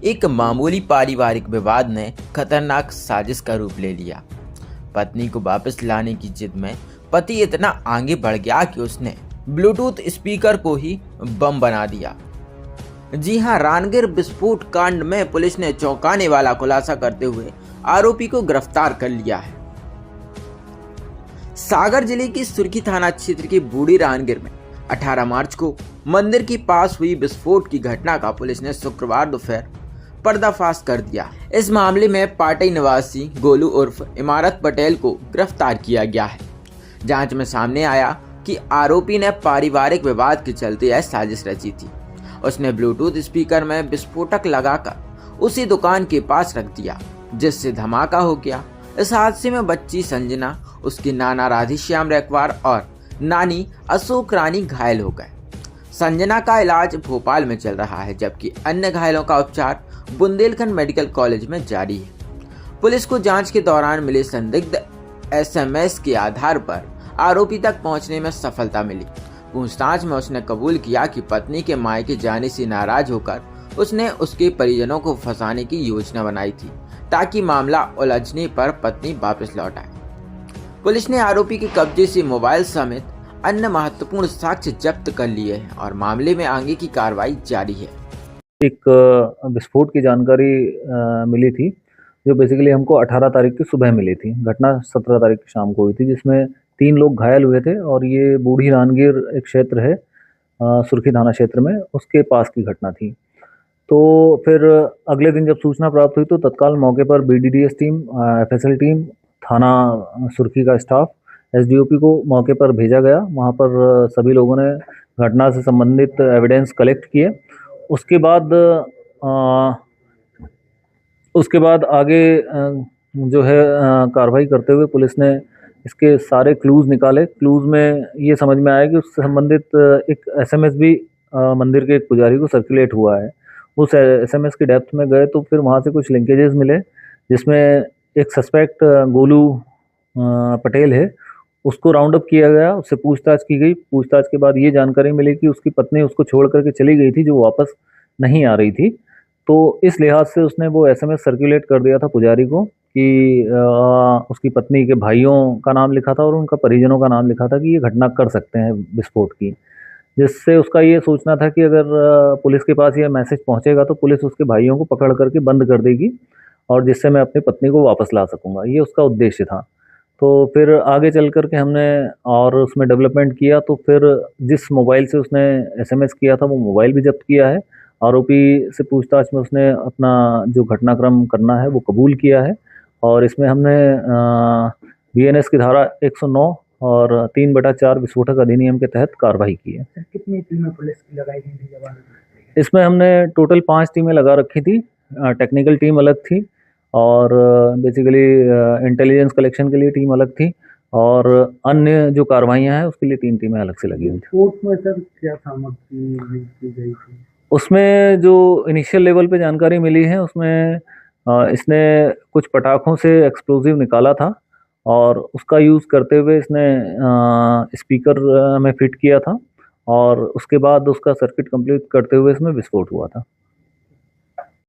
एक मामूली पारिवारिक विवाद ने खतरनाक साजिश का रूप ले लिया। पत्नी को वापस लाने की जिद में पति इतना आगे बढ़ गया कि उसने ब्लूटूथ स्पीकर को ही बम बना दिया। जी हां, रानगिर विस्फोट कांड में पुलिस ने चौंकाने वाला खुलासा करते हुए आरोपी को गिरफ्तार कर लिया है। सागर जिले की सुर्खी थाना क्षेत्र के बूढ़ी रानगिर में 18 मार्च को मंदिर के पास हुई विस्फोट की घटना का पुलिस ने शुक्रवार दोपहर पर्दाफाश कर दिया। इस मामले में पाटई निवासी गोलू उर्फ इमारत पटेल को गिरफ्तार किया गया है। जांच में सामने आया कि आरोपी ने पारिवारिक विवाद के चलते यह साजिश रची थी। उसने ब्लूटूथ स्पीकर में विस्फोटक लगाकर उसी दुकान के पास रख दिया, जिससे धमाका हो गया। इस हादसे में बच्ची संजना, उसकी नाना राधेश्याम रेकवार और नानी अशोक रानी घायल हो गए। संजना का इलाज भोपाल में चल रहा है, जबकि अन्य घायलों का उपचार बुंदेलखंड मेडिकल कॉलेज में जारी है। पुलिस को जांच के दौरान मिले संदिग्ध एसएमएस के आधार पर आरोपी तक पहुंचने में सफलता मिली। पूछताछ में उसने कबूल किया कि पत्नी के मायके जाने से नाराज होकर उसने उसके परिजनों को फंसाने की योजना बनाई थी, ताकि मामला उलझने पर पत्नी वापस लौट आए। पुलिस ने आरोपी के कब्जे से मोबाइल समेत अन्य महत्वपूर्ण साक्ष्य जब्त कर लिए हैं और मामले में आगे की कार्रवाई जारी है। एक विस्फोट की जानकारी मिली थी, जो बेसिकली हमको 18 तारीख की सुबह मिली थी। घटना 17 तारीख की शाम को हुई थी, जिसमें 3 लोग घायल हुए थे और ये बूढ़ी रानगिर एक क्षेत्र है सुर्खी थाना क्षेत्र में, उसके पास की घटना थी। तो फिर अगले दिन जब सूचना प्राप्त हुई तो तत्काल मौके पर बीडीडीएस टीम, एफएसएल टीम, थाना सुर्खी का स्टाफ, एसडीओपी को मौके पर भेजा गया। वहाँ पर सभी लोगों ने घटना से संबंधित एविडेंस कलेक्ट किए। उसके बाद आगे जो है कार्रवाई करते हुए पुलिस ने इसके सारे क्लूज़ निकाले। क्लूज़ में ये समझ में आया कि उससे संबंधित एक एसएमएस भी मंदिर के एक पुजारी को सर्कुलेट हुआ है। उस एसएमएस की डेप्थ में गए तो फिर वहाँ से कुछ लिंकेजेस मिले, जिसमें एक सस्पेक्ट गोलू पटेल है, उसको राउंड अप किया गया, उससे पूछताछ की गई। पूछताछ के बाद ये जानकारी मिली कि उसकी पत्नी उसको छोड़ करके चली गई थी, जो वापस नहीं आ रही थी। तो इस लिहाज से उसने वो एसएमएस सर्कुलेट कर दिया था पुजारी को कि उसकी पत्नी के भाइयों का नाम लिखा था और उनका परिजनों का नाम लिखा था कि ये घटना कर सकते हैं विस्फोट की। जिससे उसका ये सोचना था कि अगर पुलिस के पास ये मैसेज पहुंचेगा तो पुलिस उसके भाइयों को पकड़ करके बंद कर देगी और जिससे मैं अपनी पत्नी को वापस ला सकूंगा, ये उसका उद्देश्य था। तो फिर आगे चल कर के हमने और उसमें डेवलपमेंट किया, तो फिर जिस मोबाइल से उसने एसएमएस किया था वो मोबाइल भी जब्त किया है। आरोपी से पूछताछ में उसने अपना जो घटनाक्रम करना है वो कबूल किया है और इसमें हमने बीएनएस की धारा 109 और 3/4 विस्फोटक अधिनियम के तहत कार्रवाई की है। कितनी टीमें पुलिस की लगाई गई थी जवान? इसमें हमने टोटल 5 टीमें लगा रखी थी। टेक्निकल टीम अलग थी और बेसिकली इंटेलिजेंस कलेक्शन के लिए टीम अलग थी और अन्य जो कार्रवाइयाँ हैं उसके लिए 3 टीमें अलग से लगी हुई थी। कोर्ट में सर क्या सामग्री यूज की गई थी? उसमें जो इनिशियल लेवल पे जानकारी मिली है उसमें इसने कुछ पटाखों से एक्सप्लोजिव निकाला था और उसका यूज़ करते हुए इसने स्पीकर में फिट किया था और उसके बाद उसका सर्किट कंप्लीट करते हुए इसमें विस्फोट हुआ था।